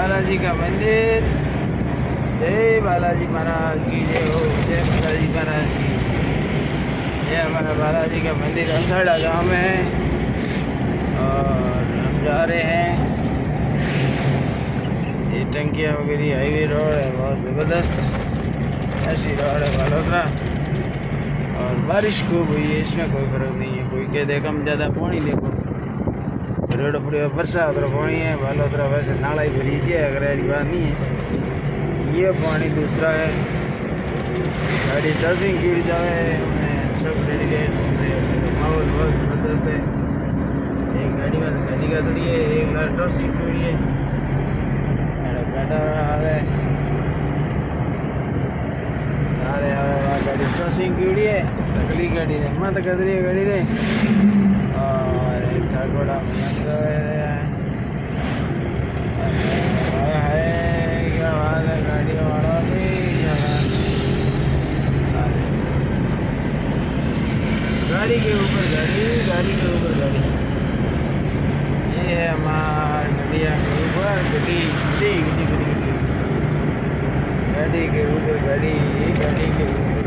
बालाजी का मंदिर। जय बालाजी महाराज की जय हो। जय बालाजी महाराज की। ये हमारा बालाजी का मंदिर असाड़ा गाँव में है और हम जा रहे हैं। ये टंकियाँ वगैरह हाईवे रोड है, बहुत ज़बरदस्त ऐसी रोड है बालोतरा। और बारिश खूब हुई है, इसमें कोई फ़र्क नहीं है। कोई कह दे कम ज़्यादा पानी देखो रोड पूरी बरसात और पानी है। बालोतरा वैसे नाला ही भरी है, अगर ऐसी बात नहीं है। ये पानी दूसरा है। गाड़ी ड्रेसिंग की जाए उन्हें सब डेलीगेट माहौल बहुत ज़बरदस्त है। एक गाड़ी में गाड़ी का थोड़ी है, एक बार ड्रेसिंग थोड़ी है बैठा है। अरे अरे गाड़ी ड्रेसिंग की है, अगली गाड़ी ने मत कदरी गाड़ी ने और थोड़ा है क्या बात है गाड़ी वाला भी। गाड़ी के ऊपर गाड़ी, गाड़ी के ऊपर गाड़ी। ये है हमारी गड्डिया के ऊपर गड्डी गड्डी गड्डी गड्डी गाड़ी के ऊपर गाड़ी, गाड़ी के ऊपर